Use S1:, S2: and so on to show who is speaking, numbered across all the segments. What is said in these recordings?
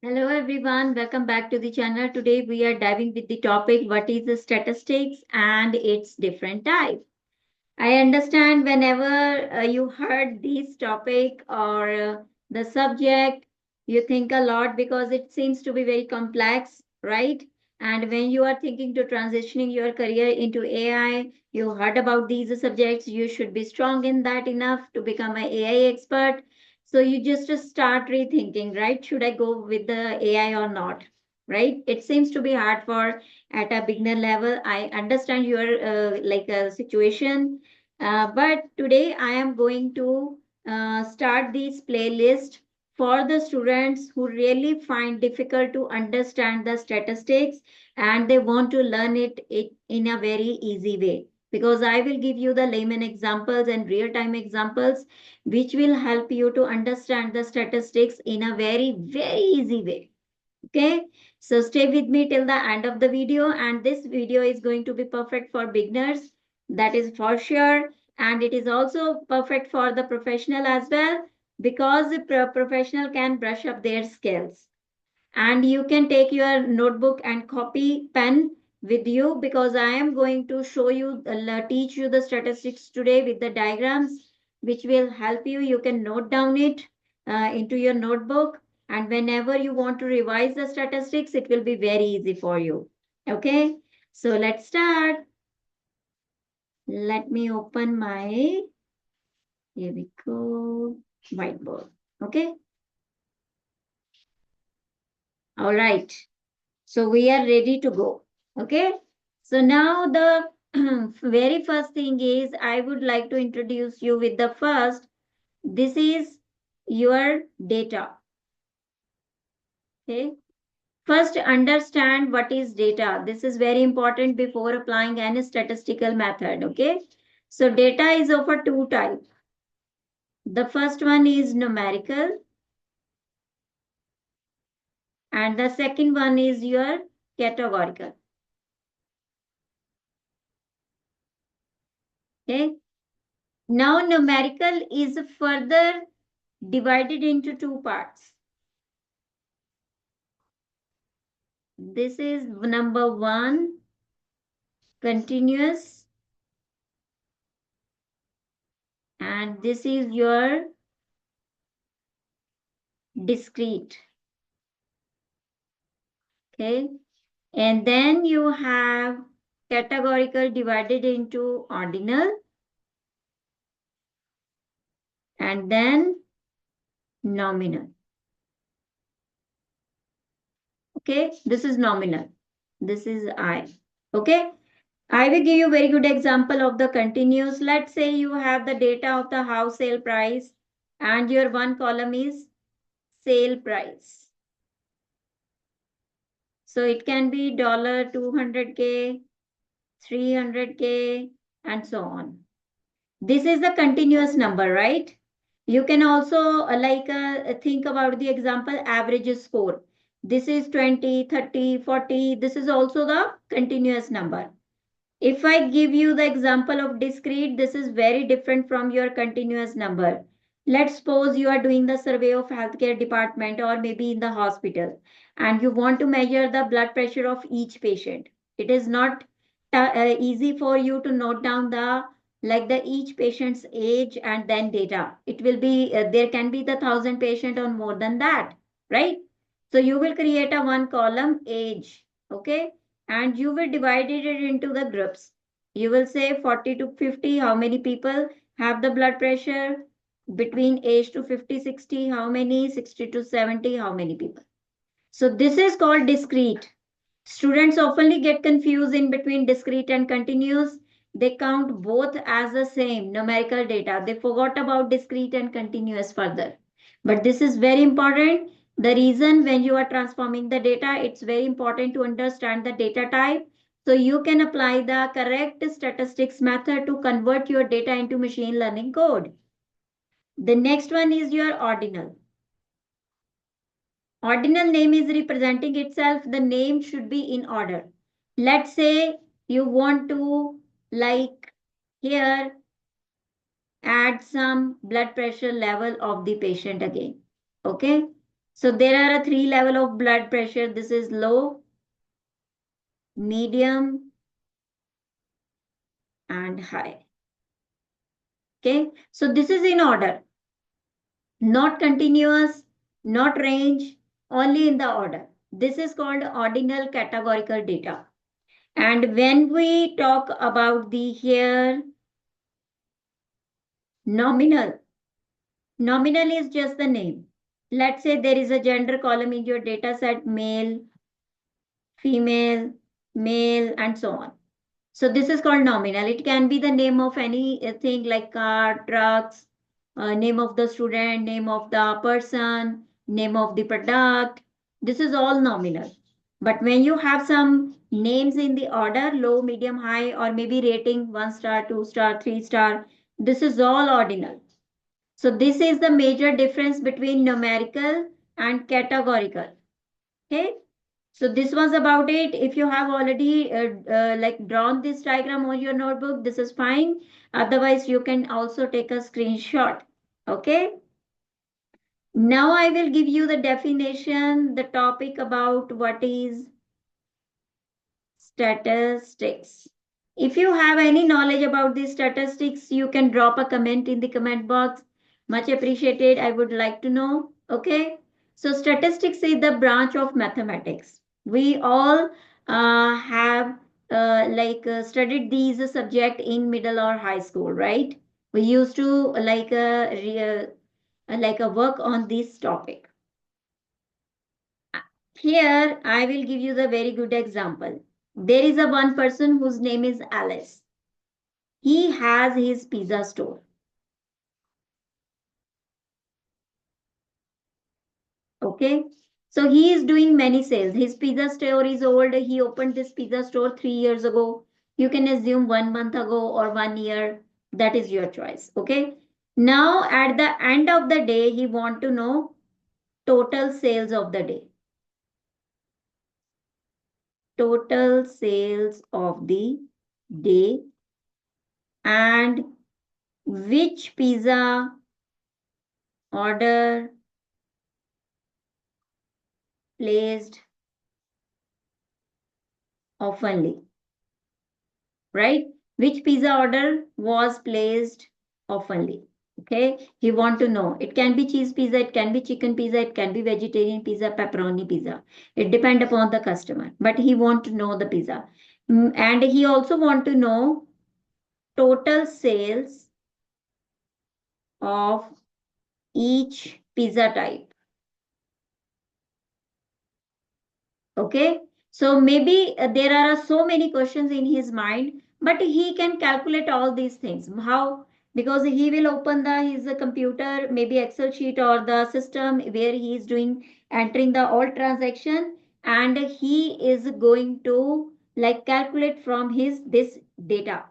S1: Hello everyone, welcome back to the channel. Today we are diving with the topic what is the statistics and its different types. I understand whenever you heard this topic or the subject, you think a lot because it seems to be very complex, right? And when you are thinking to transitioning your career into AI, you heard about these subjects, you should be strong in that enough to become an AI expert. So you just start rethinking, right? Should I go with the AI or not? Right? It seems to be hard for at a beginner level. I understand your like a situation, but today I am going to start this playlist for the students who really find difficult to understand the statistics and they want to learn it in a very easy way. Because I will give you the layman examples and real-time examples which will help you to understand the statistics in a very, very easy way. Okay, so stay with me till the end of the video, and this video is going to be perfect for beginners, that is for sure, and it is also perfect for the professional as well because the professional can brush up their skills. And you can take your notebook and copy pen with you because I am going to show you, teach you the statistics today with the diagrams, which will help you. You can note down it into your notebook, and whenever you want to revise the statistics, it will be very easy for you. Okay, so let's start. Let me open my, here we go, whiteboard. Okay, all right. So we are ready to go. Okay. So now the very first thing is I would like to introduce you with the first. This is your data. Okay. First, understand what is data. This is very important before applying any statistical method. Okay. So data is of a two type. The first one is numerical and the second one is your categorical. Okay. Now numerical is further divided into two parts. This is number one, continuous, and this is your discrete. Okay. And then you have categorical divided into ordinal and then nominal. Okay. This is nominal. This is I. Okay. I will give you a very good example of the continuous. Let's say you have the data of the house sale price and your one column is sale price. So it can be $200K, 300K, and so on. This is the continuous number, right? You can also think about the example average score. This is 20, 30, 40. This is also the continuous number. If I give you the example of discrete, this is very different from your continuous number. Let's suppose you are doing the survey of healthcare department or maybe in the hospital and you want to measure the blood pressure of each patient. It is not easy for you to note down the each patient's age and then data. It will be there can be the 1,000 patient or more than that, right? So you will create a one column age, okay? And you will divide it into the groups. You will say 40 to 50, how many people have the blood pressure? Between age to 50, 60, how many? 60 to 70, how many people? So this is called discrete. Students often get confused in between discrete and continuous. They count both as the same numerical data. They forgot about discrete and continuous further. But this is very important. The reason when you are transforming the data, it's very important to understand the data type. So you can apply the correct statistics method to convert your data into machine learning code. The next one is your ordinal. Ordinal name is representing itself. The name should be in order. Let's say you want to, like here, add some blood pressure level of the patient again. Okay. So there are a three level of blood pressure. This is low, medium, and high. Okay. So this is in order, not continuous, not range, only in the order. This is called ordinal categorical data. And when we talk about the here nominal, nominal is just the name. Let's say there is a gender column in your data set, male, female, male, and so on. So this is called nominal. It can be the name of anything like car, trucks, name of the student, name of the person, name of the product. This is all nominal. But when you have some names in the order, low, medium, high, or maybe rating 1 star, 2 star, 3 star, this is all ordinal. So this is the major difference between numerical and categorical. Okay. So this was about it. If you have already like drawn this diagram on your notebook, this is fine. Otherwise, you can also take a screenshot. Okay. Now I will give you the definition, the topic about what is statistics. If you have any knowledge about these statistics, you can drop a comment in the comment box. Much appreciated. I would like to know. Okay. So statistics is the branch of mathematics. We all have studied these subject in middle or high school, right? We used to like a work on this topic. Here, I will give you the very good example. There is a one person whose name is Alice. He has his pizza store. Okay. So he is doing many sales. His pizza store is old. He opened this pizza store 3 years ago. You can assume 1 month ago or 1 year. That is your choice. Okay. Now, at the end of the day, he want to know total sales of the day. Total sales of the day and which pizza order placed oftenly, right? Which pizza order was placed oftenly? Okay, you want to know. It can be cheese pizza, it can be chicken pizza, it can be vegetarian pizza, pepperoni pizza. It depends upon the customer, but he want to know the pizza. And he also want to know total sales of each pizza type. Okay. So maybe there are so many questions in his mind, but he can calculate all these things. How? Because he will open the his computer, maybe Excel sheet or the system where he is doing entering the all transaction, and he is going to like calculate from his this data,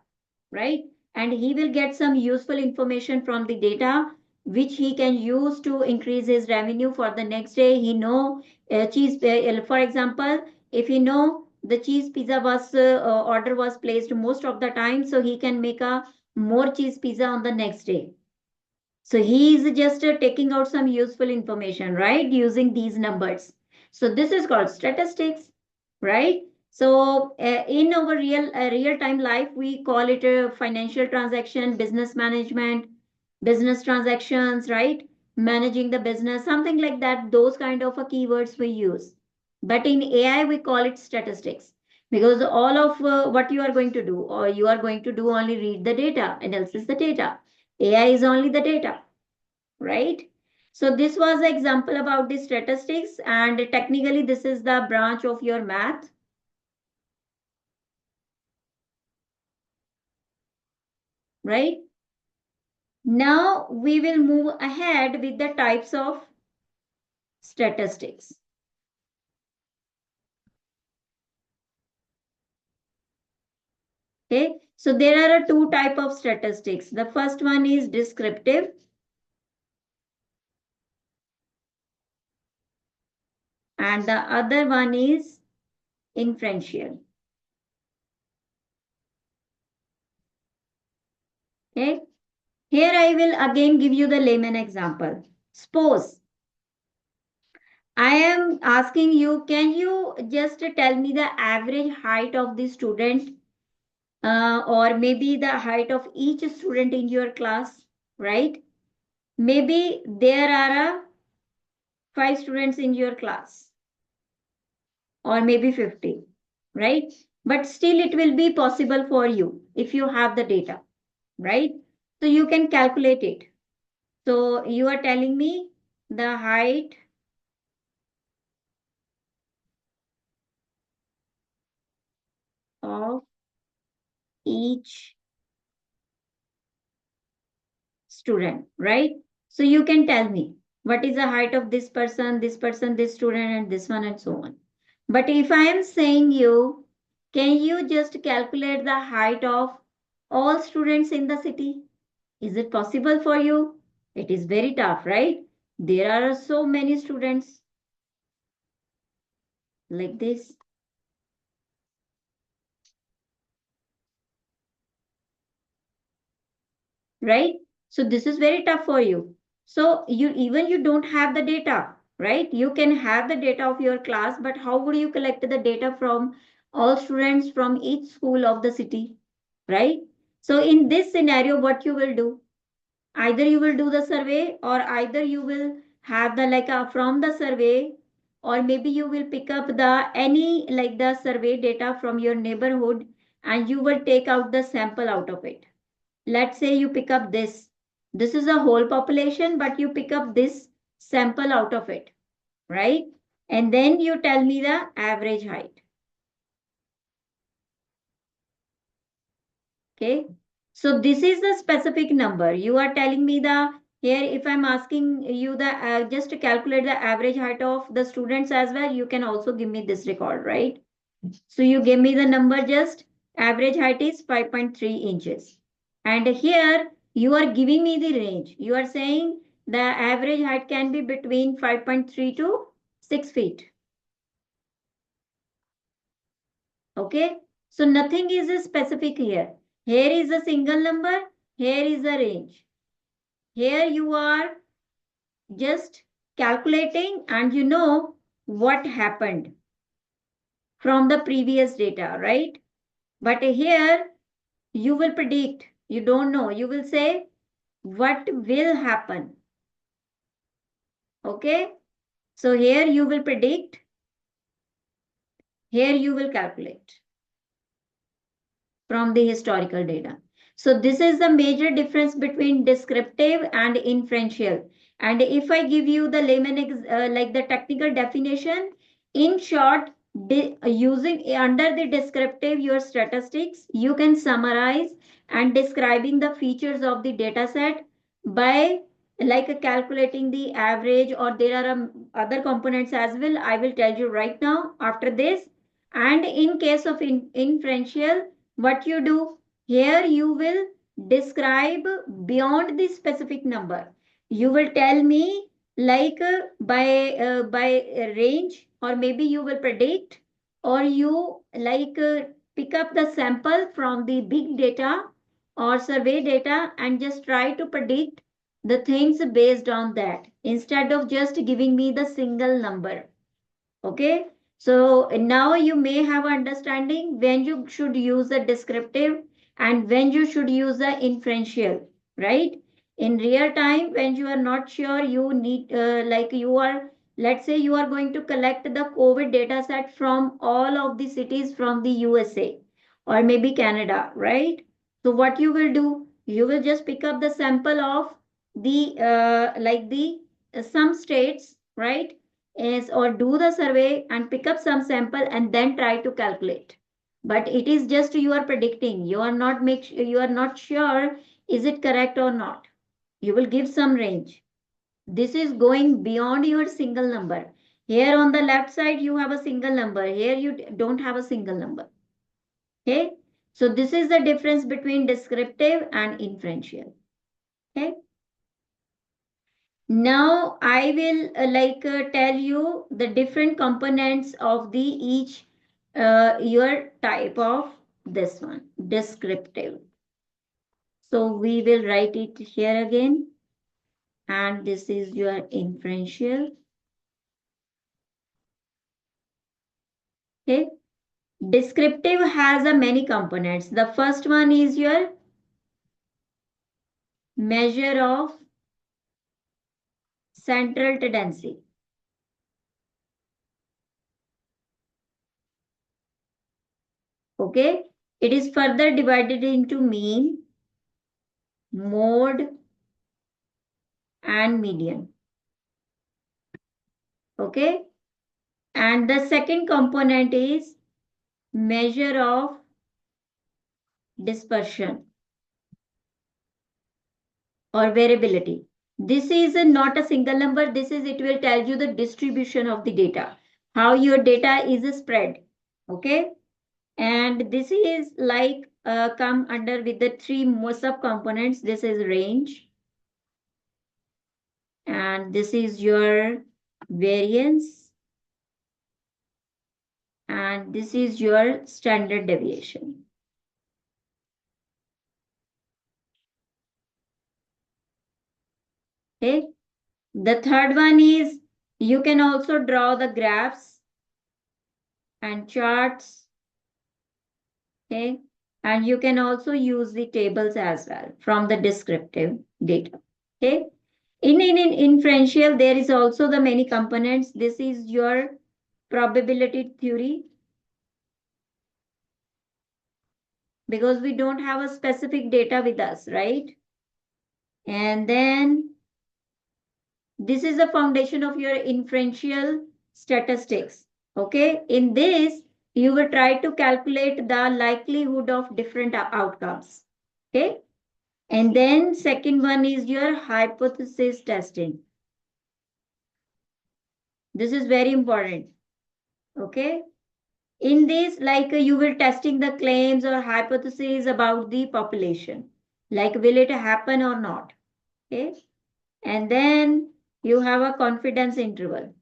S1: right? And he will get some useful information from the data which he can use to increase his revenue for the next day. He know cheese for example, if he know the cheese pizza was order was placed most of the time, so he can make a more cheese pizza on the next day. So he is just taking out some useful information, right? Using these numbers. So this is called statistics, right? So in our real time life, we call it a financial transaction, business management, business transactions, right? Managing the business, something like that. Those kind of keywords we use. But in AI, we call it statistics because all of what you are going to do, or you are going to do only read the data, analysis the data. AI is only the data, right? So this was an example about the statistics, and technically this is the branch of your math, right? Now we will move ahead with the types of statistics. Okay, so there are two type of statistics. The first one is descriptive and the other one is inferential. Okay, here I will again give you the layman example. Suppose I am asking you, can you just tell me the average height of the student, or maybe the height of each student in your class, right? Maybe there are five students in your class, or maybe 50, right? But still, it will be possible for you if you have the data, right? So you can calculate it. So you are telling me the height of each student, right? So you can tell me what is the height of this person, this student, and this one, and so on. But if I am saying you, can you just calculate the height of all students in the city? Is it possible for you? It is very tough, right? There are so many students like this, right? So this is very tough for you. So you don't have the data, right? You can have the data of your class, but how would you collect the data from all students from each school of the city, right? So in this scenario, what you will do? Either you will do the survey, or either you will have the from the survey, or maybe you will pick up the any like the survey data from your neighborhood, and you will take out the sample out of it. Let's say you pick up this is a whole population, but you pick up this sample out of it, right? And then you tell me the average height. Okay, so this is the specific number. You are telling me the here, if I'm asking you the just to calculate the average height of the students as well, you can also give me this record, right? So you give me the number, just average height is 5.3 inches. And here you are giving me the range. You are saying the average height can be between 5.3 to 6 feet. Okay. So nothing is specific here. Here is a single number. Here is a range. Here you are just calculating, and you know what happened from the previous data, right? But here you will predict. You don't know. You will say what will happen. Okay. So here you will predict. Here you will calculate from the historical data. So this is the major difference between descriptive and inferential. And if I give you the like the technical definition, in short, using under the descriptive your statistics, you can summarize and describing the features of the data set by calculating the average, or there are other components as well. I will tell you right now after this. And in case of inferential, what you do here, you will describe beyond the specific number. You will tell me by range, or maybe you will predict, or you pick up the sample from the big data or survey data and just try to predict the things based on that, instead of just giving me the single number. Okay, so now you may have understanding when you should use the descriptive and when you should use the inferential, right? In real time, when you are not sure, you need you are, let's say you are going to collect the COVID data set from all of the cities from the USA or maybe Canada, right? So what you will do, you will just pick up the sample of the some states, right? Is, or do the survey and pick up some sample and then try to calculate. But it is just you are predicting, you are not you are not sure is it correct or not. You will give some range. This is going beyond your single number. Here on the left side you have a single number, here you don't have a single number. Okay, so this is the difference between descriptive and inferential. Okay, now I will tell you the different components of the each your type of this one, descriptive. So we will write it here again, and this is your inferential. Okay. Descriptive has a many components. The first one is your measure of central tendency. Okay. It is further divided into mean, mode, and median. Okay. And the second component is measure of dispersion or variability. This is not a single number. This is, it will tell you the distribution of the data, how your data is spread. Okay. And this is like come under with the three more subcomponents. This is range, and this is your variance, and this is your standard deviation. Okay. The third one is you can also draw the graphs and charts. Okay. And you can also use the tables as well from the descriptive data. Okay. In inferential, there is also the many components. This is your probability theory, because we don't have a specific data with us, right? And then this is the foundation of your inferential statistics. Okay. In this, you will try to calculate the likelihood of different outcomes. Okay. And then second one is your hypothesis testing. This is very important. Okay. In this, like you will testing the claims or hypotheses about the population, like will it happen or not. Okay. And then you have a confidence interval.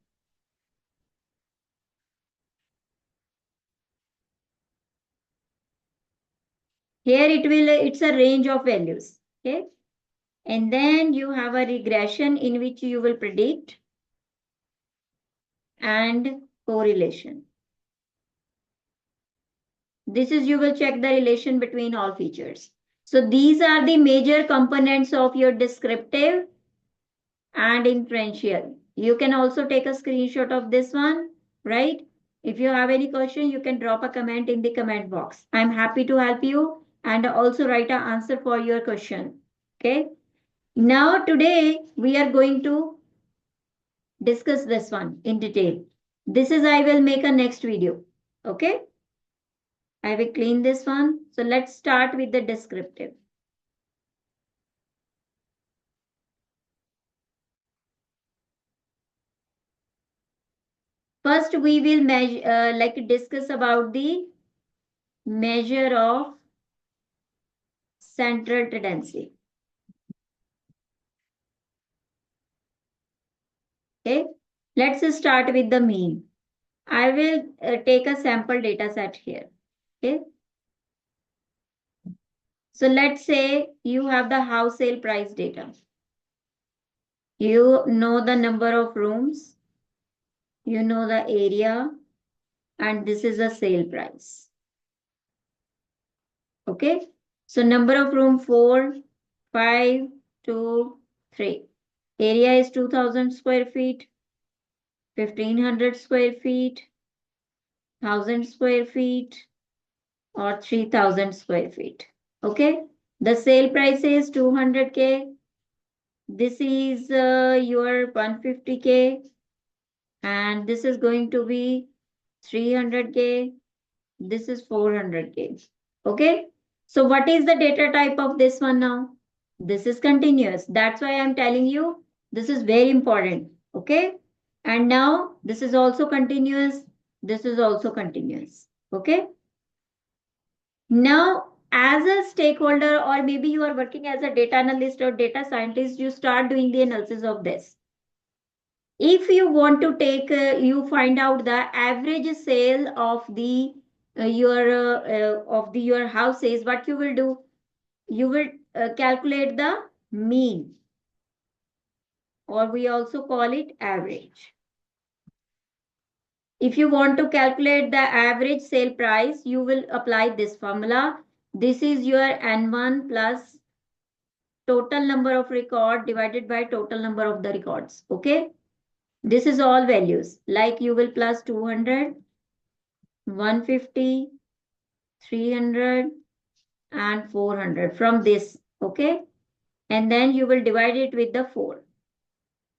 S1: Here it's a range of values. Okay. And then you have a regression in which you will predict, and correlation. This is, you will check the relation between all features. So these are the major components of your descriptive and inferential. You can also take a screenshot of this one, right? If you have any question, you can drop a comment in the comment box. I'm happy to help you and also write an answer for your question. Okay. Now today we are going to discuss this one in detail. This is, I will make a next video. Okay. I will clean this one. So let's start with the descriptive. First, we will measure, like discuss about the measure of central tendency. Okay, let's start with the mean. I will take a sample data set here. Okay, so let's say you have the house sale price data. You know the number of rooms, you know the area, and this is a sale price. Okay, so number of room 4, 5, 2, 3. Area is 2000 square feet, 1500 square feet, 1000 square feet, or 3000 square feet. Okay, the sale price is 200K. This is your 150K, and this is going to be 300K. This is 400K. Okay, so what is the data type of this one now? This is continuous. That's why I'm telling you this is very important. Okay, and now this is also continuous. This is also continuous. Okay. Now, as a stakeholder, or maybe you are working as a data analyst or data scientist, you start doing the analysis of this. If you want to take, you find out the average sale of the your houses. What you will do? You will calculate the mean, or we also call it average. If you want to calculate the average sale price, you will apply this formula. This is your N1 plus total number of record divided by total number of the records. Okay. This is all values. Like you will plus 200, 150, 300 and 400 from this. Okay. And then you will divide it with the 4.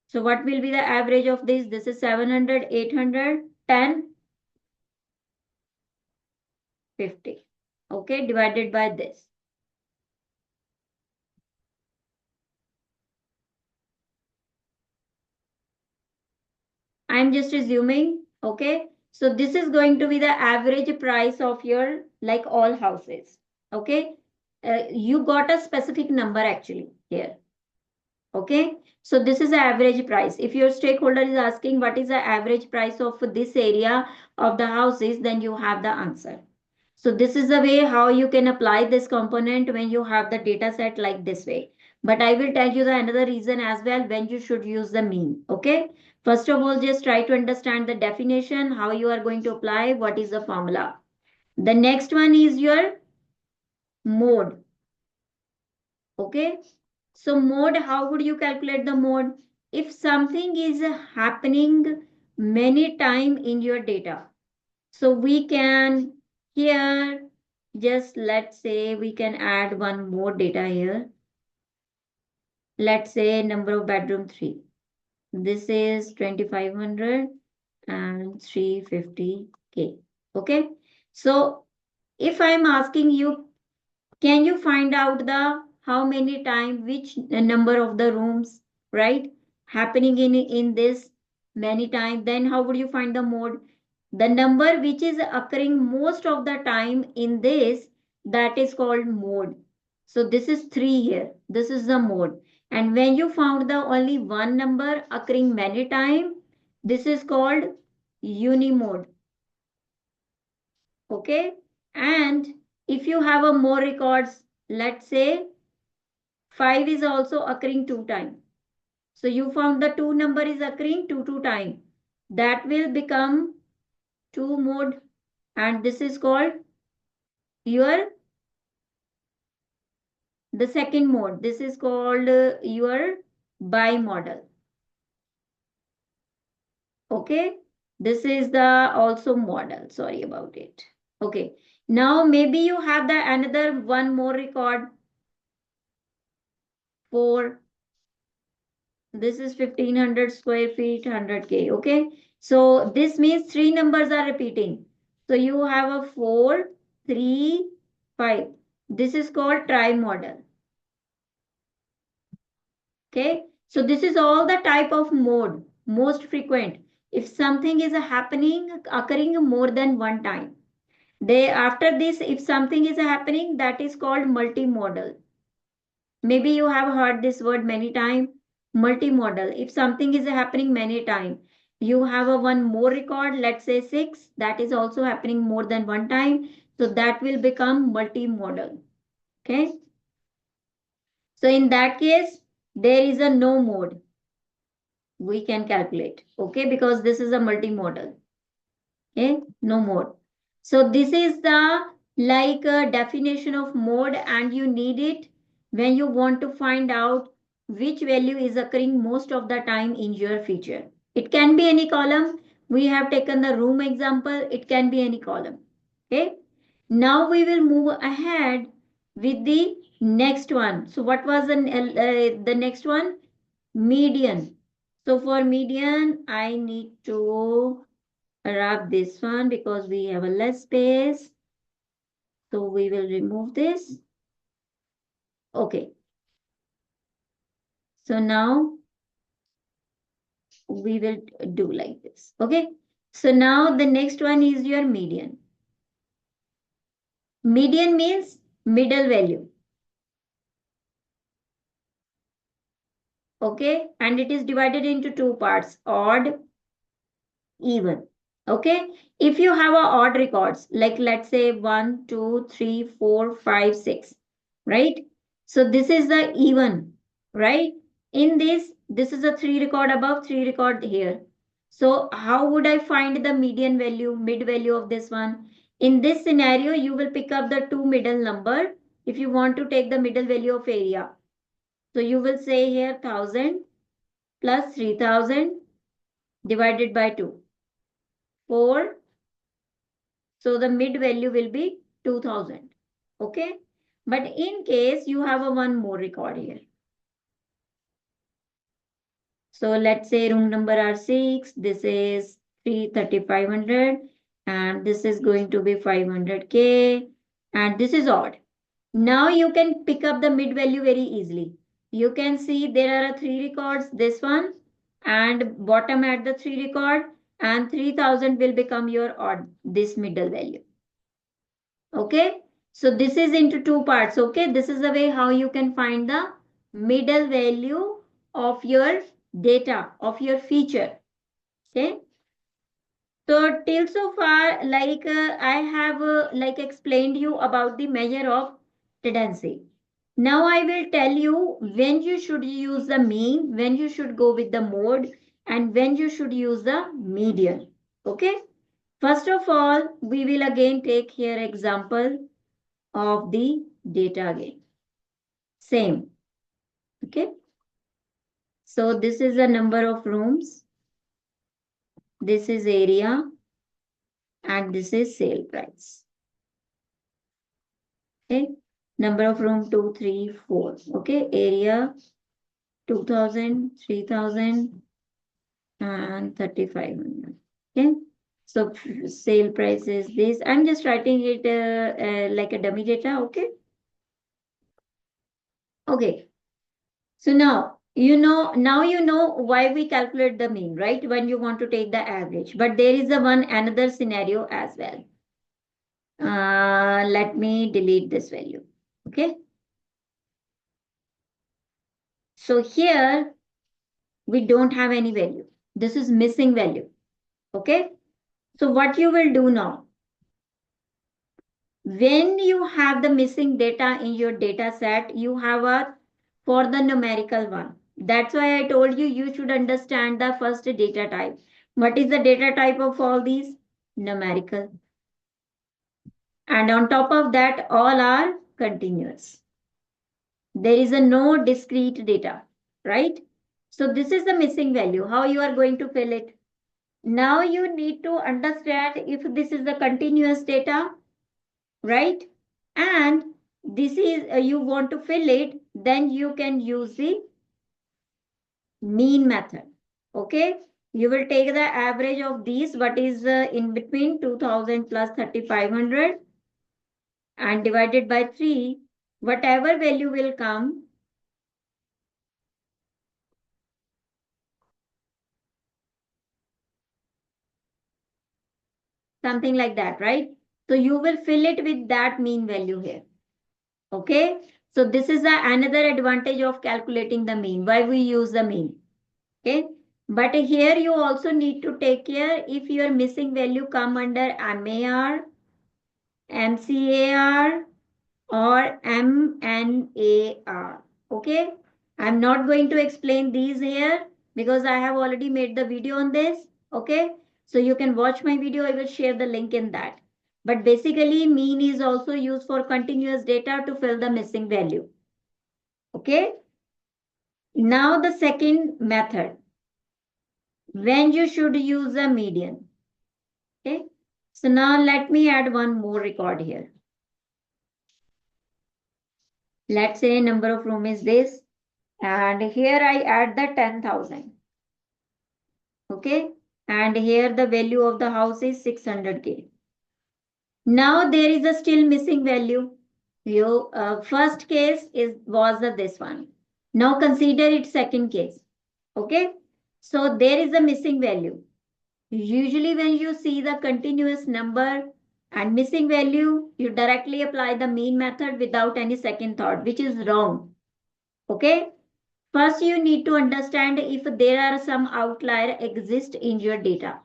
S1: So what will be the average of this? This is 700, 800, 10, 50. Okay. Divided by this. I'm just assuming, okay? So this is going to be the average price of your, like all houses, okay? You got a specific number actually here, okay? So this is the average price. If your stakeholder is asking what is the average price of this area of the houses, then you have the answer. So this is the way how you can apply this component when you have the data set like this way. But I will tell you the another reason as well when you should use the mean. Okay. First of all, just try to understand the definition, how you are going to apply, what is the formula. The next one is your mode. Okay. So mode, how would you calculate the mode? If something is happening many time in your data, so we can here just let's say we can add one more data here. Let's say number of bedroom 3. This is 2500 and 350K. Okay. So if I'm asking you, can you find out the how many time which number of the rooms, right, happening in this many time, then how would you find the mode? The number which is occurring most of the time in this, that is called mode. So this is 3 here. This is the mode. And when you found the only one number occurring many time, this is called unimode. Okay. And if you have a more records, let's say 5 is also occurring 2 times. So you found the 2 number is occurring 2 times. That will become 2 mode, and this is called your the second mode. This is called your bimodal. Okay. This is the also model. Sorry about it. Okay. Now maybe you have the another one more record for this is 1500 square feet, 100K. Okay. So this means 3 numbers are repeating. So you have a 4, 3, 5. This is called trimodal. Okay. So this is all the type of mode, most frequent. If something is occurring more than one time. They after this, if something is happening, that is called multimodal. Maybe you have heard this word many times. Multimodal. If something is happening many times, you have a one more record, let's say 6, that is also happening more than one time. So that will become multimodal. Okay. So in that case, there is a no mode we can calculate. Okay. Because this is a multimodal. Okay. No mode. So this is the like definition of mode, and you need it when you want to find out which value is occurring most of the time in your feature. It can be any column. We have taken the room example. It can be any column. Okay. Now we will move ahead with the next one. So what was the next one? Median. So for median, I need to wrap this one because we have a less space. So we will remove this. Okay. So now we will do like this. Okay. So now the next one is your median. Median means middle value. Okay. And it is divided into two parts, odd, even. Okay. If you have a odd records, like let's say 1, 2, 3, 4, 5, 6, right? So this is the even, right? In this is a 3 record above, 3 record here. So how would I find the median value, mid value of this one? In this scenario, you will pick up the two middle number if you want to take the middle value of area. So you will say here 1000 plus 3000 divided by 2. 4. So the mid value will be 2000. Okay. But in case you have a one more record here. So let's say room number are 6. This is 33500 and this is going to be 500K and this is odd. Now you can pick up the mid value very easily. You can see there are three records, this one and bottom at the three record, and 3000 will become your odd, this middle value. Okay. So this is into two parts. Okay. This is the way how you can find the middle value of your data, of your feature. Okay. So till so far, I have explained you about the measure of tendency. Now I will tell you when you should use the mean, when you should go with the mode, and when you should use the median. Okay. First of all, we will again take here example of the data again. Same. Okay. So this is the number of rooms. This is area. And this is sale price. Okay. Number of room 2, 3, 4. Okay. Area 2000, 3000 and 3500. Okay. So sale price is this. I'm just writing it like a dummy data. Okay. Okay. So now you know why we calculate the mean, right? When you want to take the average. But there is a one another scenario as well. Let me delete this value. Okay. So here we don't have any value. This is missing value. Okay. So what you will do now, when you have the missing data in your data set, you have a for the numerical one. That's why I told you you should understand the first data type. What is the data type of all these? Numerical. And on top of that, all are continuous. There is a no discrete data, right? So this is the missing value. How you are going to fill it? Now you need to understand if this is the continuous data, right? And this is you want to fill it, then you can use the mean method. Okay. You will take the average of these, what is in between 2000 plus 3500 and divided by 3. Whatever value will come, something like that, right? So you will fill it with that mean value here. Okay. So this is another advantage of calculating the mean. Why we use the mean. Okay. But here you also need to take care if your missing value come under MAR, MCAR or MNAR. Okay. I'm not going to explain these here because I have already made the video on this. Okay. So you can watch my video. I will share the link in that. But basically mean is also used for continuous data to fill the missing value. Okay. Now the second method, when you should use a median. Okay. So now let me add one more record here. Let's say number of room is this. And here I add the 10,000. Okay. And here the value of the house is 600K. Now there is a still missing value. Your first case was this one. Now consider it second case. Okay. So there is a missing value. Usually when you see the continuous number and missing value, you directly apply the mean method without any second thought, which is wrong. Okay. First, you need to understand if there are some outlier exist in your data.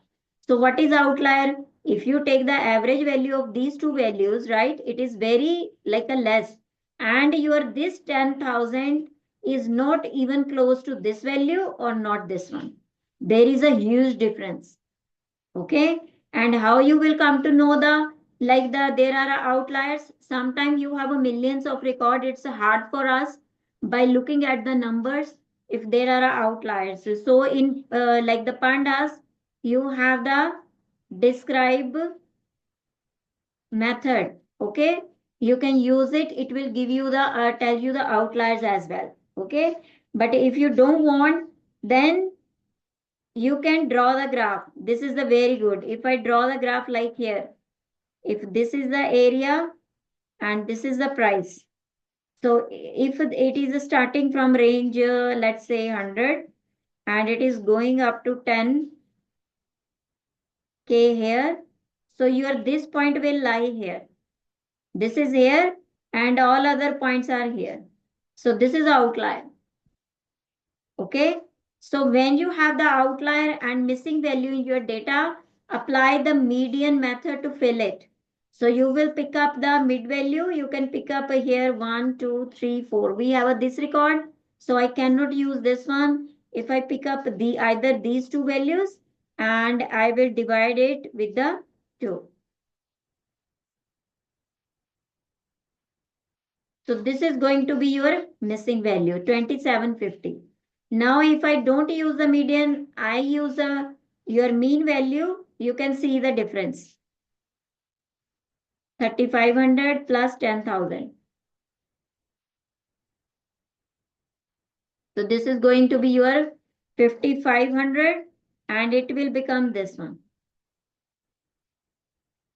S1: So what is outlier? If you take the average value of these two values, right, it is very like a less. And your this 10,000 is not even close to this value or not this one. There is a huge difference. Okay, and how you will come to know there are outliers. Sometimes you have a millions of record. It's hard for us by looking at the numbers if there are outliers. So in like the pandas, you have the describe method. Okay, you can use it. It will give you the tell you the outliers as well. Okay, but if you don't want, then you can draw the graph. This is the very good. If I draw the graph like here, if this is the area and this is the price. So if it is starting from range, let's say 100, and it is going up to 10K here. So your this point will lie here. This is here and all other points are here. So this is the outlier. Okay. So when you have the outlier and missing value in your data, apply the median method to fill it. So you will pick up the mid value. You can pick up here 1, 2, 3, 4. We have this record. So I cannot use this one. If I pick up either these two values and I will divide it with the 2. So this is going to be your missing value, 2750. Now, if I don't use the median, I use your mean value, you can see the difference. 3500 plus 10,000. So this is going to be your 5500 and it will become this one.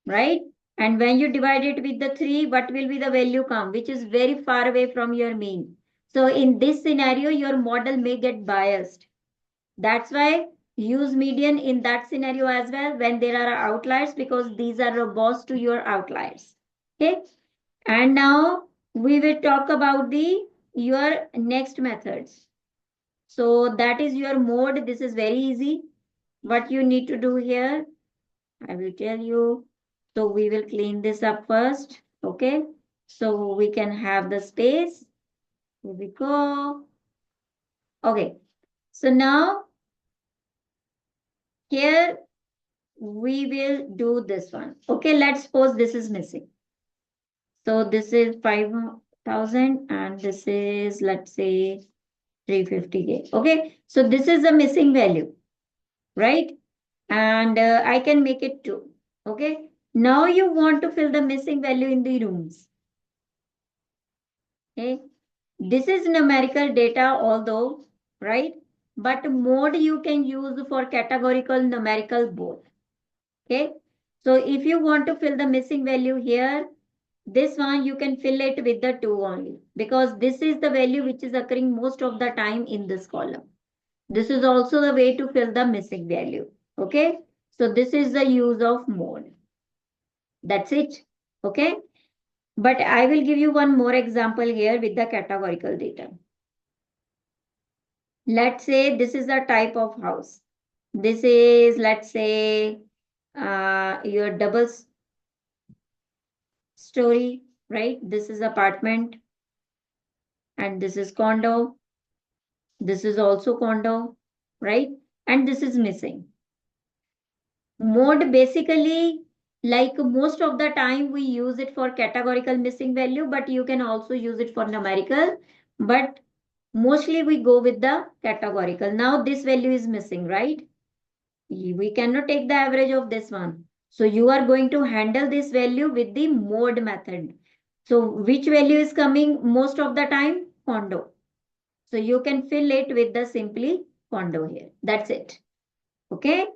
S1: Right? And when you divide it with the 3, what will be the value come, which is very far away from your mean. So in this scenario, your model may get biased. That's why use median in that scenario as well when there are outliers, because these are robust to your outliers. Okay. And now we will talk about your next methods. So that is your mode. This is very easy. What you need to do here, I will tell you. So we will clean this up first. Okay. So we can have the space. Here we go. Okay. So now here we will do this one. Okay, let's suppose this is missing. So this is 5,000 and this is, let's say, 350K. Okay, so this is a missing value, right? And I can make it 2. Okay, now you want to fill the missing value in the rooms. Okay, this is numerical data, although, right? But mode you can use for categorical, numerical both. Okay, so if you want to fill the missing value here, this one you can fill it with the 2 only, because this is the value which is occurring most of the time in this column. This is also the way to fill the missing value. Okay, so this is the use of mode. That's it. Okay, but I will give you one more example here with the categorical data. Let's say this is the type of house. This is, let's say, your double story, right? This is apartment and this is condo. This is also condo, right? And this is missing. Mode basically, like most of the time we use it for categorical missing value, but you can also use it for numerical. But mostly we go with the categorical. Now this value is missing, right? We cannot take the average of this one. So you are going to handle this value with the mode method. So which value is coming most of the time? Condo. So you can fill it with the simply condo here. That's it. Okay.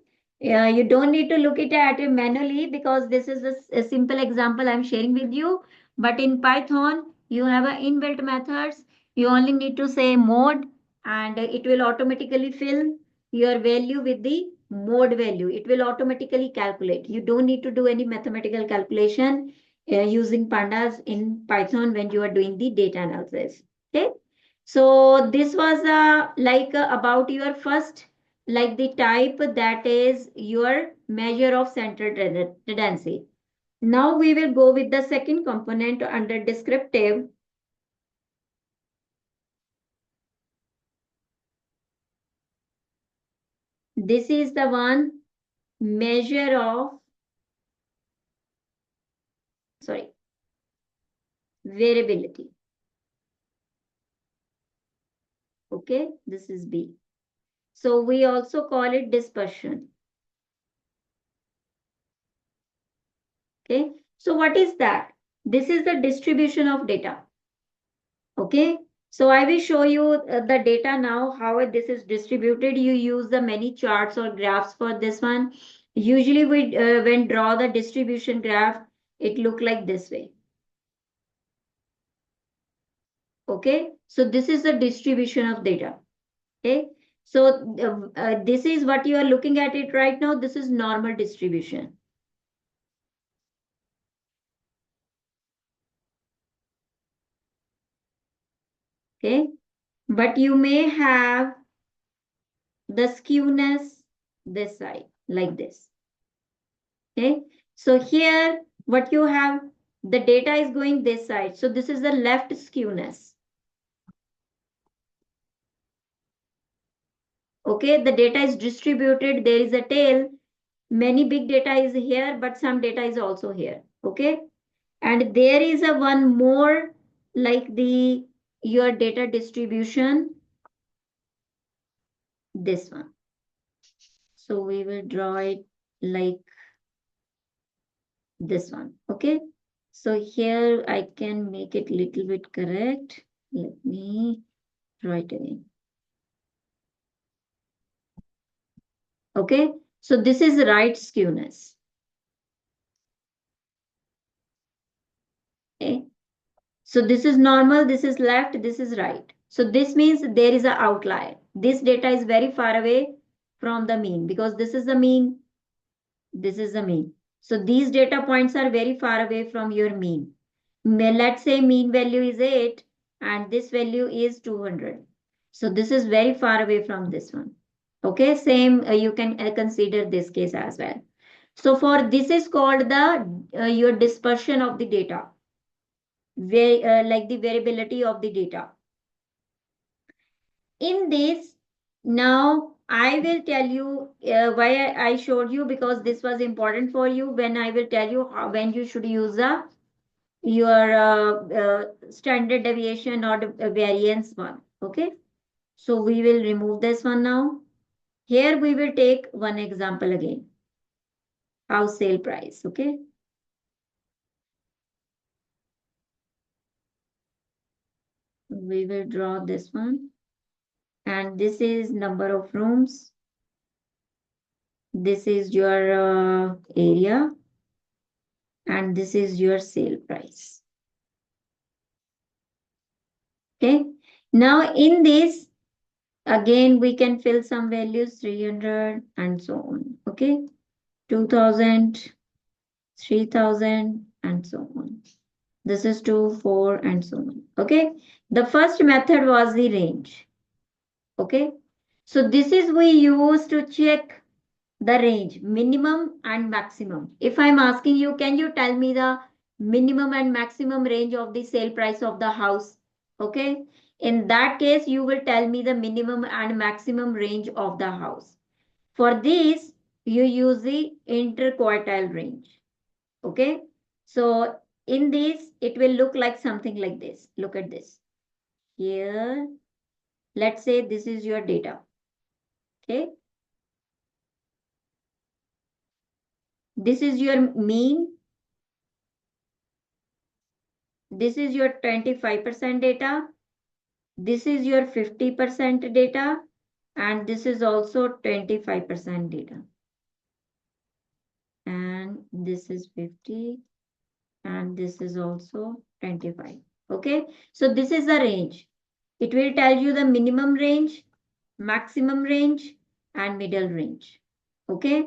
S1: You don't need to look it at it manually, because this is a simple example I'm sharing with you. But in Python, you have a inbuilt methods. You only need to say mode and it will automatically fill your value with the mode value. It will automatically calculate. You don't need to do any mathematical calculation using pandas in Python when you are doing the data analysis. Okay. So this was about your first, like the type that is your measure of central tendency. Now we will go with the second component under descriptive. This is the one measure of, sorry, variability. Okay, this is B. So we also call it dispersion. Okay, so what is that? This is the distribution of data. Okay, so I will show you the data now, how this is distributed. You use the many charts or graphs for this one. Usually we when draw the distribution graph, it look like this way. Okay, so this is the distribution of data. Okay, so this is what you are looking at it right now. This is normal distribution. Okay, but you may have the skewness this side like this. Okay, so here what you have, the data is going this side, so this is the left skewness. Okay, the data is distributed, there is a tail, many big data is here, but some data is also here. Okay, and there is a one more like the your data distribution, this one. So we will draw it like this one. Okay, so here I can make it little bit correct. Let me draw it again. Okay, so this is right skewness. Okay, so this is normal, this is left, this is right. So this means there is an outlier. This data is very far away from the mean because this is the mean, this is the mean. So these data points are very far away from your mean. Let's say mean value is 8 and this value is 200. So this is very far away from this one. Okay, same you can consider this case as well. So for this is called the your dispersion of the data, like the variability of the data. In this, now I will tell you why I showed you, because this was important for you when I will tell you how, when you should use your standard deviation or the variance one. Okay, so we will remove this one now. Here we will take one example again, house sale price. Okay, we will draw this one, and this is number of rooms, this is your area, and this is your sale price. Okay, now in this again we can fill some values, 300 and so on. Okay, 2000, 3000 and so on. This is 2, 4 and so on. Okay, the first method was the range. Okay, so this is we use to check the range, minimum and maximum. If I'm asking you, can you tell me the minimum and maximum range of the sale price of the house? Okay, in that case, you will tell me the minimum and maximum range of the house. For this, you use the interquartile range. Okay, so in this, it will look like something like this. Look at this. Here, let's say this is your data. Okay, this is your mean. This is your 25% data. This is your 50% data. And this is also 25% data. And this is 50. And this is also 25. Okay. So this is the range. It will tell you the minimum range, maximum range, and middle range. Okay.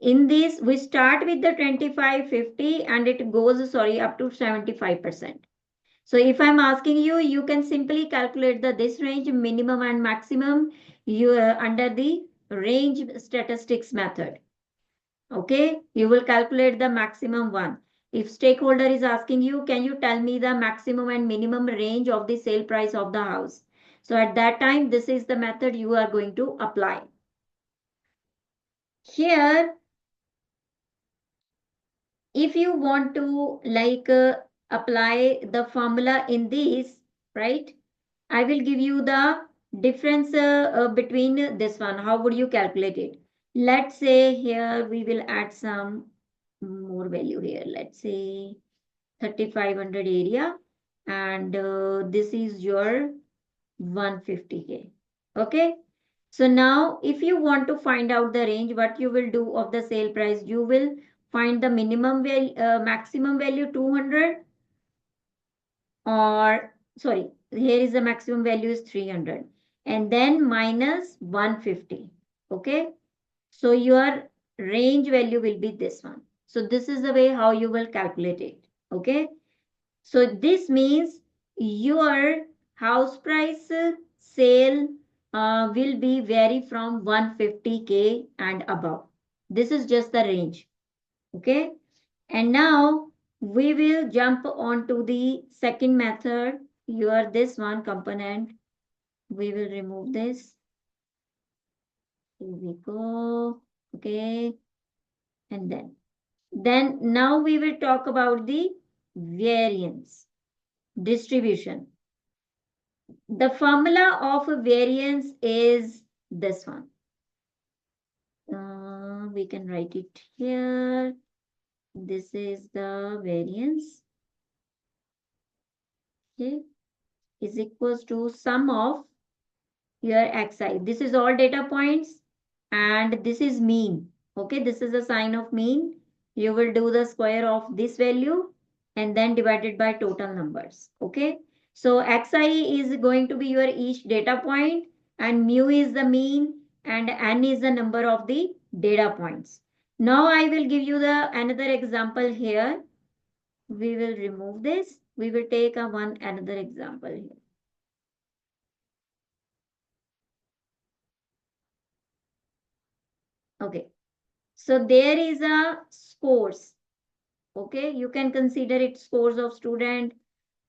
S1: In this, we start with the 25, 50, and it goes, sorry, up to 75%. So if I'm asking you, you can simply calculate this range, minimum and maximum, under the range statistics method. Okay, you will calculate the maximum one. If stakeholder is asking you, can you tell me the maximum and minimum range of the sale price of the house? So at that time, this is the method you are going to apply. Here, if you want to apply the formula in this, right? I will give you the difference between this one. How would you calculate it? Let's say here we will add some more value here. Let's say 3500 area, and this is your 150K. Okay. So now if you want to find out the range, what you will do of the sale price, you will find the minimum value, maximum value 200, or sorry, here is the maximum value is 300, and then minus 150. Okay. So your range value will be this one. So this is the way how you will calculate it. Okay. So this means your house price sale will be vary from 150K and above. This is just the range. Okay. And now we will jump on to the second method. Your this one component. We will remove this. Here we go. Okay. And then now we will talk about the variance distribution. The formula of variance is this one. We can write it here. This is the variance. Okay, is equals to sum of your xi. This is all data points, and this is mean. Okay, this is the sign of mean. You will do the square of this value and then divided by total numbers. Okay, so xi is going to be your each data point, and mu is the mean, and n is the number of the data points. Now I will give you the another example here. We will remove this. We will take a one another example here. Okay, so there is a scores. Okay, you can consider it scores of student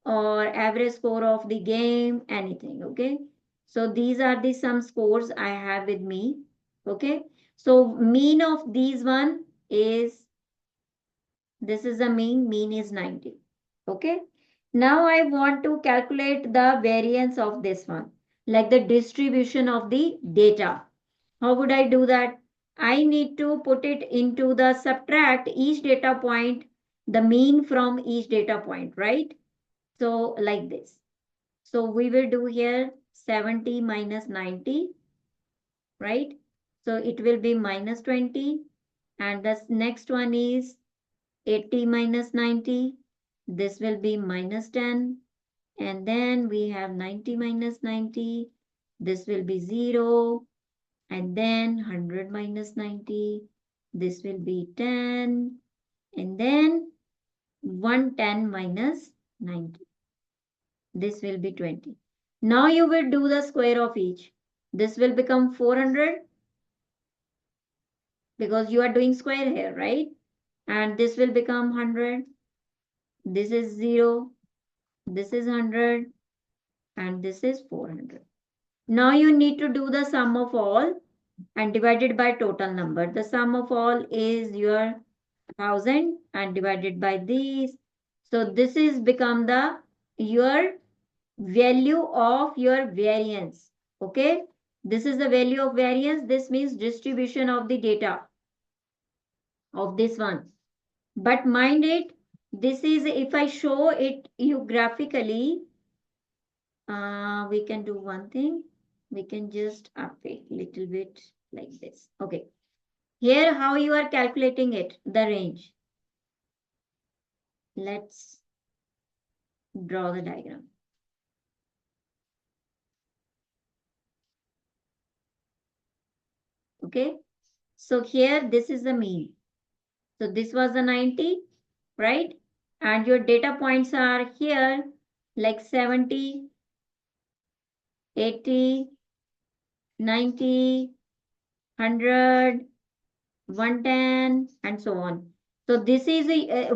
S1: or average score of the game, anything. Okay, so these are the some scores I have with me. Okay, so mean of these one is, this is a mean is 90. Okay, now I want to calculate the variance of this one, like the distribution of the data. How would I do that? I need to put it into the subtract each data point, the mean from each data point, right? So like this. So we will do here 70 minus 90, right? So it will be minus 20. And the next one is 80 minus 90. This will be minus 10. And then we have 90 minus 90. This will be 0. And then 100 minus 90. This will be 10. And then 110 minus 90. This will be 20. Now you will do the square of each. This will become 400 because you are doing square here, right? And this will become 100. This is 0. This is 100. And this is 400. Now you need to do the sum of all and divided by total number. The sum of all is your 1000 and divided by this. So this is become the your value of your variance. Okay, this is the value of variance. This means distribution of the data of this one. But mind it, this is if I show it you graphically, we can do one thing. We can just up it little bit like this. Okay, here how you are calculating it, the range. Let's draw the diagram. Okay, so here this is the mean. So this was the 90, right? And your data points are here like 70, 80, 90, 100, 110, and so on. So this is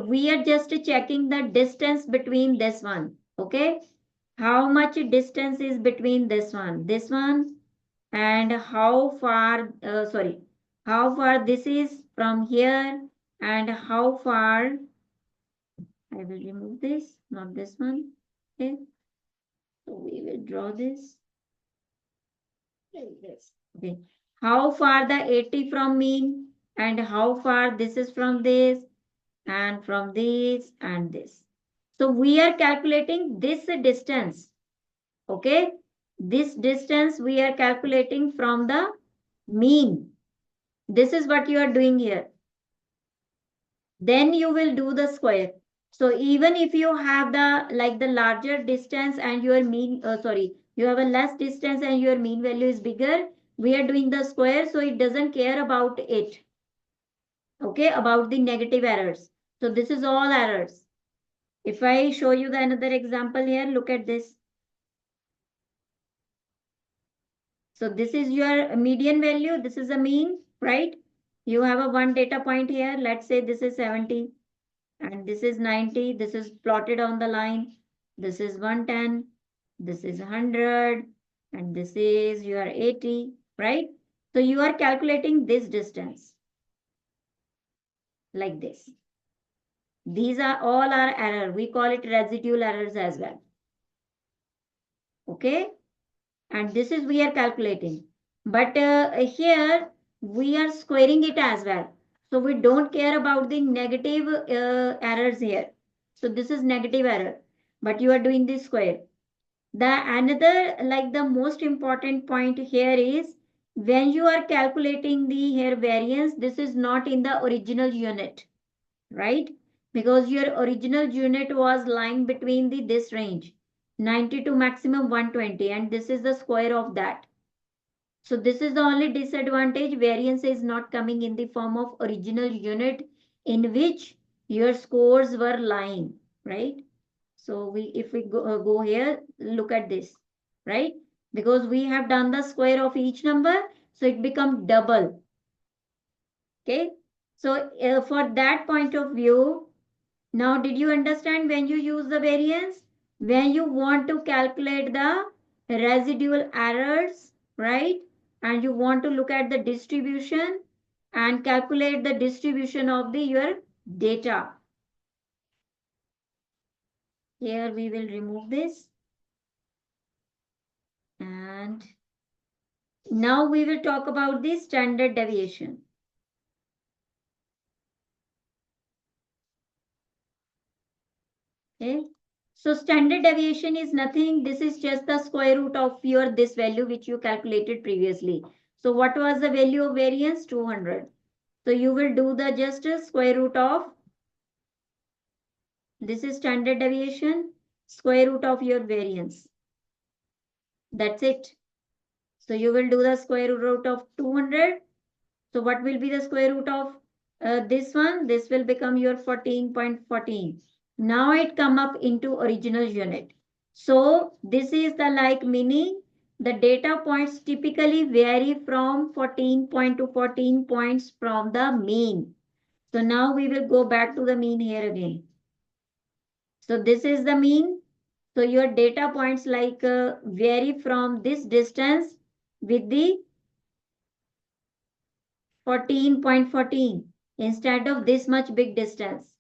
S1: we are just checking the distance between this one. Okay, how much distance is between this one, and how far, sorry, how far this is from here and how far, I will remove this, not this one. Okay, so we will draw this like this. Okay, how far the 80 from mean and how far this is from this and from this and this. So we are calculating this distance. Okay, this distance we are calculating from the mean. This is what you are doing here. Then you will do the square. So even if you have the larger distance and your mean, sorry, you have a less distance and your mean value is bigger, we are doing the square, so it doesn't care about it. Okay, about the negative errors. So this is all errors. If I show you the another example here, look at this. So this is your median value. This is a mean, right? You have a one data point here. Let's say this is 70 and this is 90. This is plotted on the line. This is 110. This is 100 and this is your 80, right? So you are calculating this distance like this. These are all our error. We call it residual errors as well. Okay? And this is we are calculating, but here we are squaring it as well, so we don't care about the negative errors here. So this is negative error, but you are doing this square. The another, like the most important point here is when you are calculating the here variance, this is not in the original unit, right? Because your original unit was lying between the this range 90 to maximum 120 and this is the square of that. So this is the only disadvantage. Variance is not coming in the form of original unit in which your scores were lying, right? So if we go here, look at this, right? Because we have done the square of each number, so it becomes double. Okay. So for that point of view, now did you understand when you use the variance? When you want to calculate the residual errors, right? And you want to look at the distribution and calculate the distribution of the your data. Here we will remove this. And now we will talk about the standard deviation. Okay. So standard deviation is nothing. This is just the square root of your this value which you calculated previously. So what was the value of variance? 200. So you will do the just square root of, this is standard deviation, square root of your variance. That's it. So you will do the square root of 200. So what will be the square root of this one? This will become your 14.14. Now it come up into original unit. So this is the like meaning the data points typically vary from 14 point to 14 points from the mean. So now we will go back to the mean here again. So this is the mean. So your data points like vary from this distance with the 14.14 instead of this much big distance.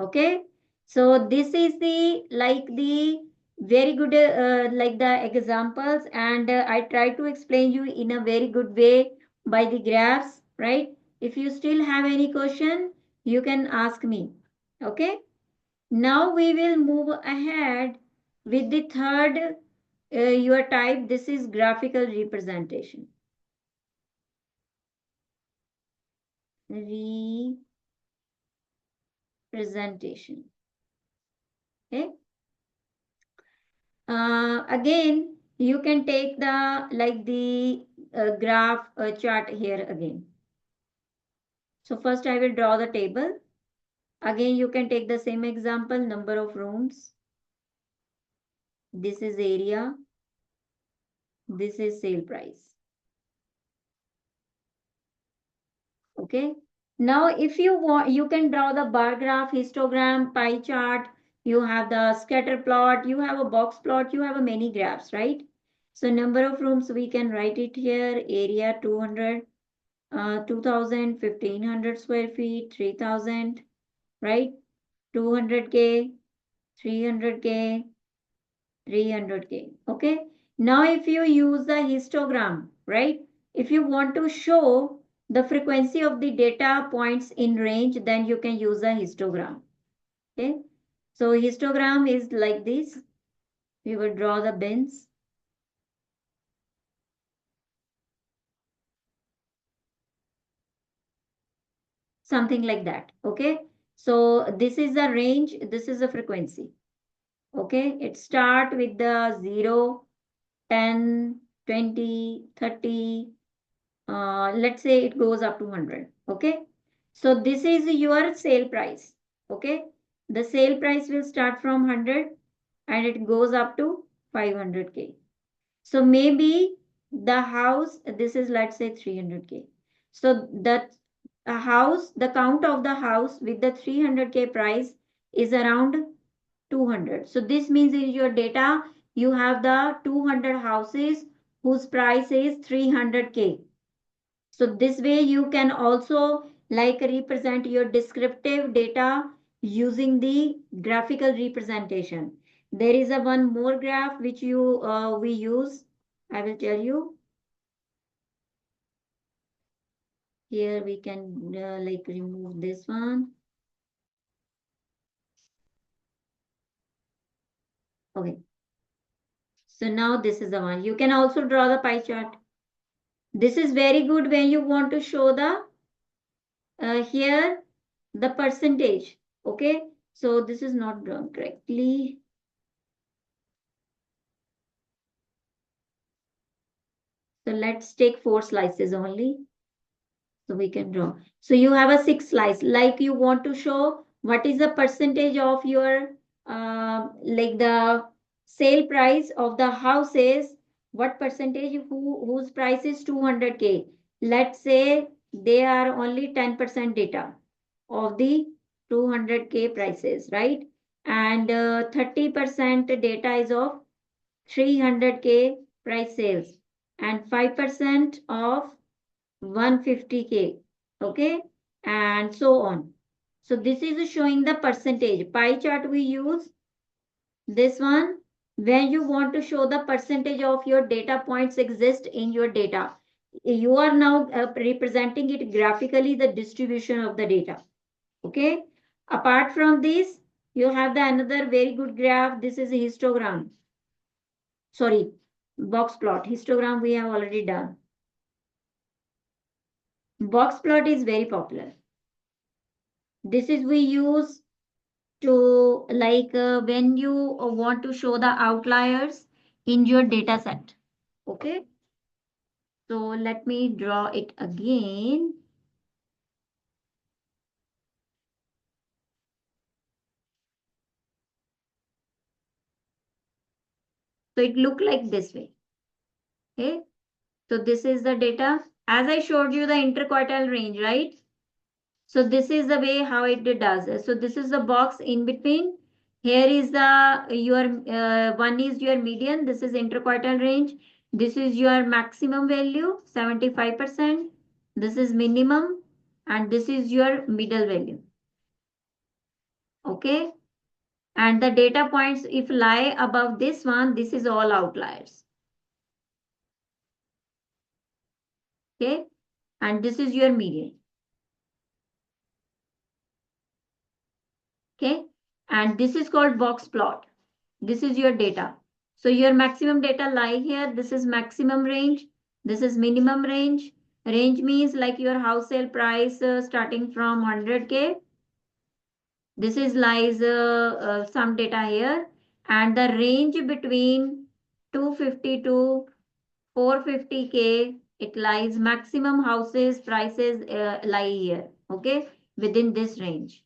S1: Okay. So this is the like the very good like the examples, and I try to explain you in a very good way by the graphs, right? If you still have any question, you can ask me. Okay. Now we will move ahead with the third your type. This is graphical representation. Representation. Okay. Again, you can take the like the graph chart here again. So first I will draw the table. Again, you can take the same example, number of rooms. This is area. This is sale price. Okay. Now, if you want, you can draw the bar graph, histogram, pie chart. You have the scatter plot. You have a box plot. You have a many graphs, right? So number of rooms, we can write it here. Area 200. 2000, 1500 square feet, 3000, right? 200K, 300K, 300K. Okay. Now, if you use the histogram, right? If you want to show the frequency of the data points in range, then you can use a histogram. Okay. So histogram is like this. We will draw the bins. Something like that. Okay. So this is the range. This is the frequency. Okay. It start with the 0, 10, 20, 30. Let's say it goes up to 100. Okay. So this is your sale price. Okay. The sale price will start from 100 and it goes up to 500K. So maybe the house, this is let's say 300K. So that a house, the count of the house with the 300K price is around 200. So this means in your data, you have the 200 houses whose price is 300K. So this way you can also like represent your descriptive data using the graphical representation. There is a one more graph which we use. I will tell you. Here we can like remove this one. Okay. So now this is the one. You can also draw the pie chart. This is very good when you want to show the here the percentage. Okay. So this is not drawn correctly. So let's take 4 slices only. So we can draw. So you have a 6 slice. Like you want to show what is the percentage of your like the sale price of the houses. What percentage whose price is 200K. Let's say they are only 10% data of the 200K prices, right? And 30% data is of 300K price sales and 5% of 150K. Okay, and so on. So this is showing the percentage. Pie chart we use this one when you want to show the percentage of your data points exist in your data. You are now representing it graphically, the distribution of the data. Okay, apart from this, you have the another very good graph. This is a histogram. Sorry, box plot. Histogram we have already done. Box plot is very popular. This is we use to like when you want to show the outliers in your data set. Okay. So let me draw it again. So it look like this way. Okay. So this is the data. As I showed you the interquartile range, right? So this is the way how it does. So this is the box in between. Here is the your one is your median. This is interquartile range. This is your maximum value 75%. This is minimum and this is your middle value. Okay. And the data points if lie above this one, this is all outliers. Okay. And this is your median. Okay. And this is called box plot. This is your data. So your maximum data lie here. This is maximum range. This is minimum range. Range means like your house sale price starting from 100K. This is lies some data here. And the range between 250 to 450K, it lies maximum houses prices lie here. Okay. Within this range.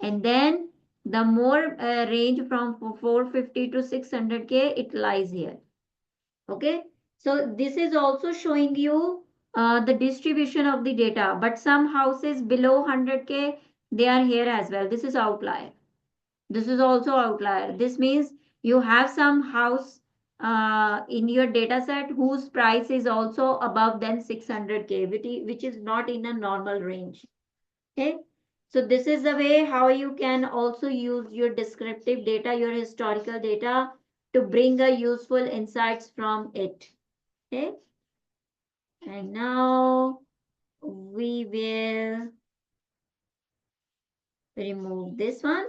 S1: And then the more range from 450 to 600K, it lies here. Okay. So this is also showing you the distribution of the data, but some houses below 100K, they are here as well. This is outlier. This is also outlier. This means you have some house in your data set whose price is also above than 600K, which is not in a normal range. Okay. So this is the way how you can also use your descriptive data, your historical data, to bring a useful insights from it. Okay. And now we will remove this one.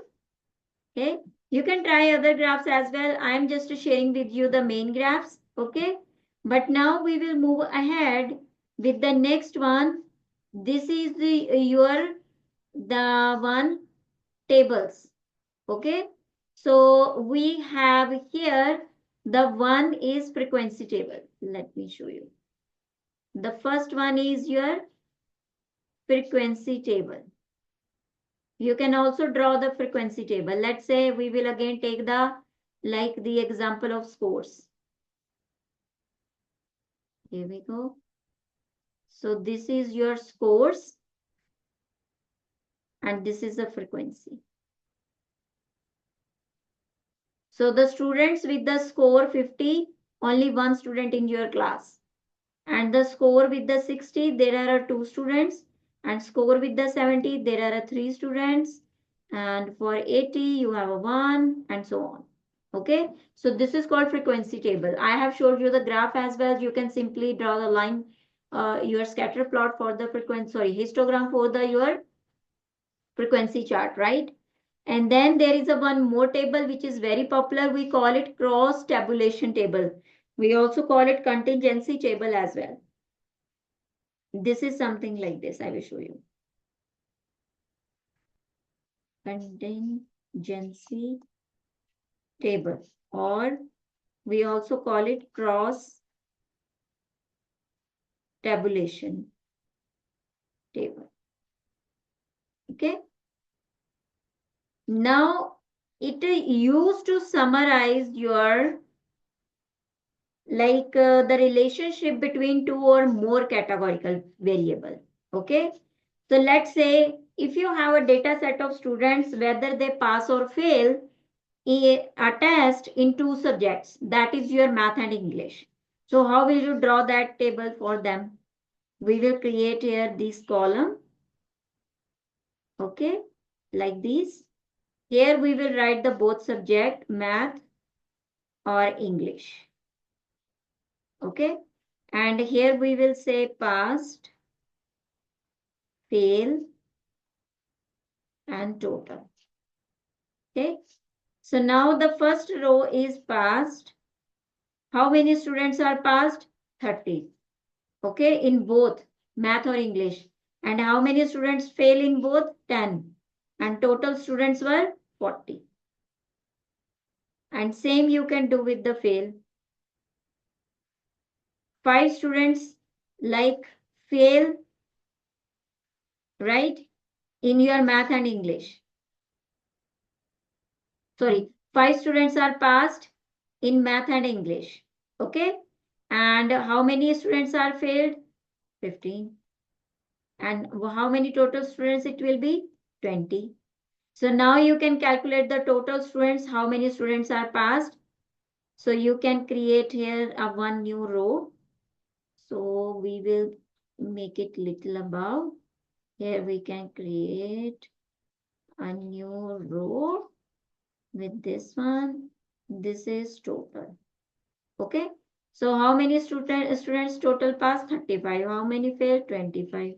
S1: Okay. You can try other graphs as well. I am just sharing with you the main graphs. Okay. But now we will move ahead with the next one. This is the one tables. Okay. So we have here the one is frequency table. Let me show you. The first one is your frequency table. You can also draw the frequency table. Let's say we will again take the example of scores. Here we go. So this is your scores and this is the frequency. So the students with the score 50, only one student in your class. And the score with the 60, there are two students. And score with the 70, there are three students. And for 80, you have a one and so on. Okay, so this is called frequency table. I have showed you the graph as well. You can simply draw the line, your scatter plot for the frequency, sorry, histogram for your frequency chart, right? And then there is a one more table which is very popular. We call it cross tabulation table. We also call it contingency table as well. This is something like this. I will show you. Contingency table, or we also call it cross tabulation table. Okay. Now it used to summarize your the relationship between two or more categorical variable. Okay. So let's say if you have a data set of students, whether they pass or fail a test in two subjects, that is your math and English. So how will you draw that table for them? We will create here this column. Okay, like this. Here we will write the both subject, math or English. Okay, and here we will say passed, fail, and total. Okay, so now the first row is passed. How many students are passed? 30. Okay, in both math or English. And how many students fail in both? 10. And total students were 40. And same you can do with the fail. 5 students fail, right, in your math and English. Sorry, 5 students are passed in math and English. Okay. And how many students are failed? 15. And how many total students it will be? 20. So now you can calculate the total students, how many students are passed. So you can create here a one new row. So we will make it little above. Here we can create a new row with this one. This is total. Okay. So how many students total passed? 35. How many failed? 25.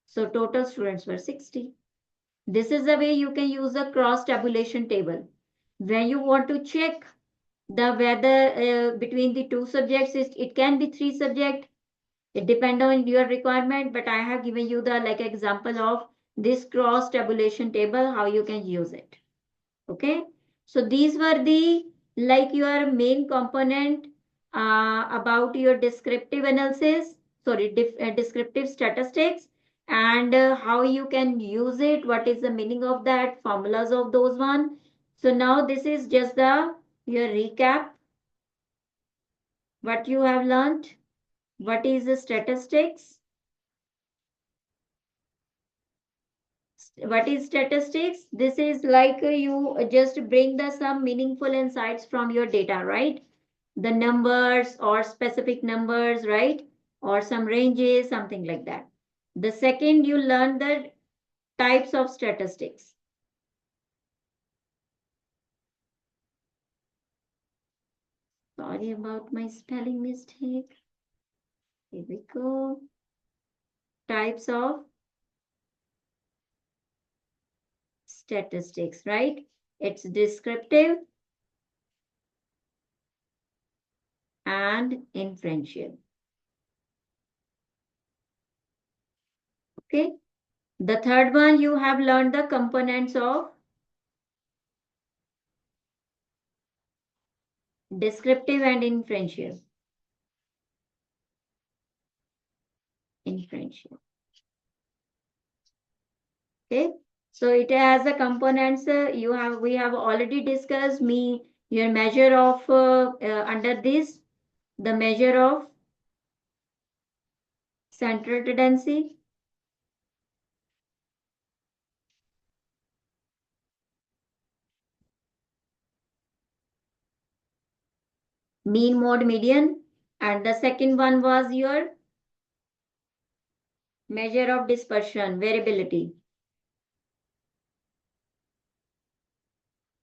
S1: So total students were 60. This is the way you can use a cross tabulation table. When you want to check the whether between the two subjects, it can be three subject. It depends on your requirement, but I have given you the example of this cross tabulation table, how you can use it. Okay. So these were the your main component about your descriptive analysis, sorry, descriptive statistics, and how you can use it, what is the meaning of that, formulas of those one. So now this is just your recap, what you have learned, what is the statistics, what is statistics. This is you just bring the some meaningful insights from your data, right? the numbers or specific numbers, right? Or some ranges, something like that. The second, you learn the types of statistics. Sorry about my spelling mistake. Here we go. Types of statistics, right? It's descriptive and inferential. Okay. The third one, you have learned the components of descriptive and inferential. Inferential. Okay. So it has the components we have already discussed me your measure of under this the measure of central tendency, mean, mode, median, and the second one was your measure of dispersion, variability,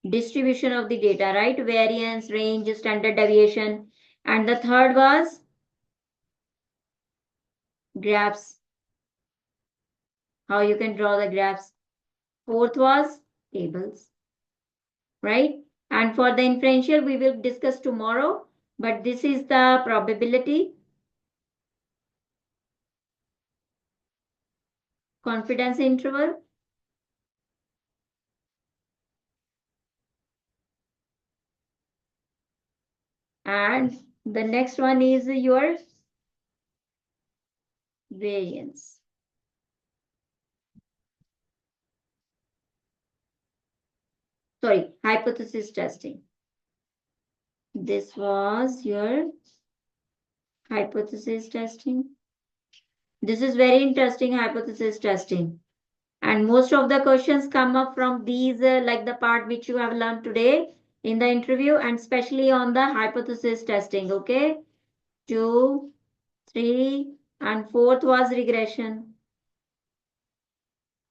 S1: distribution of the data, right? Variance, range, standard deviation, and the third was graphs, how you can draw the graphs. Fourth was tables, right? And for the inferential, we will discuss tomorrow, but this is the probability, confidence interval, and the next one is your variance. Sorry, hypothesis testing. This was your hypothesis testing. This is very interesting, hypothesis testing. And most of the questions come up from these, like the part which you have learned today in the interview, and especially on the hypothesis testing. Okay. 2, 3, and fourth was regression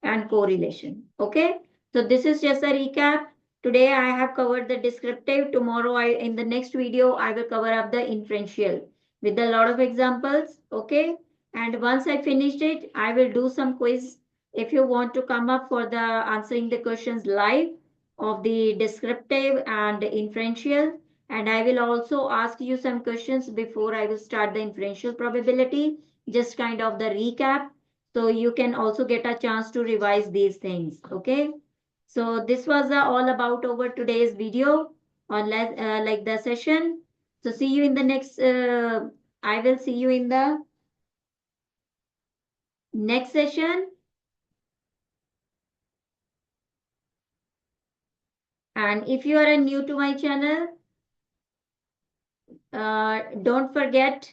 S1: and correlation. Okay. So this is just a recap. Today I have covered the descriptive. Tomorrow in the next video I will cover up the inferential with a lot of examples. Okay. And once I finished it, I will do some quiz. If you want to come up for the answering the questions live of the descriptive and inferential, and I will also ask you some questions before I will start the inferential probability, just kind of the recap, so you can also get a chance to revise these things. Okay. So this was all about over today's video on like the session. So see you in the next I will see you in the next session. And if you are new to my channel, don't forget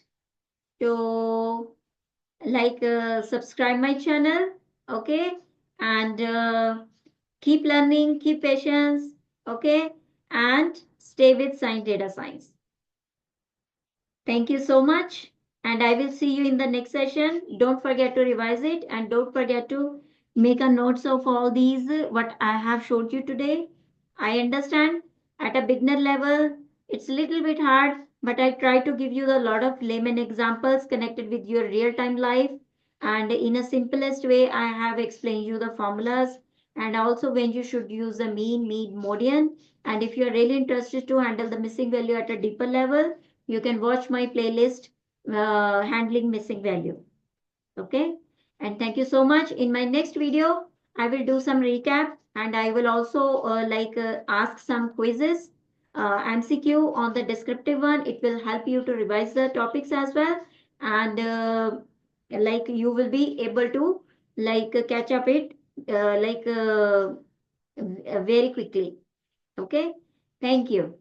S1: to subscribe my channel. Okay. And keep learning, keep patience. Okay. And stay with Science Data Science. Thank you so much. And I will see you in the next session. Don't forget to revise it, and don't forget to make a notes of all these what I have showed you today. I understand at a beginner level, it's a little bit hard, but I try to give you a lot of layman examples connected with your real-time life. And in a simplest way, I have explained you the formulas and also when you should use the mean, median. And if you're really interested to handle the missing value at a deeper level, you can watch my playlist handling missing value. Okay. And thank you so much. In my next video, I will do some recap and I will also ask some quizzes, MCQ on the descriptive one. It will help you to revise the topics as well. And you will be able to catch up it very quickly. Okay. Thank you.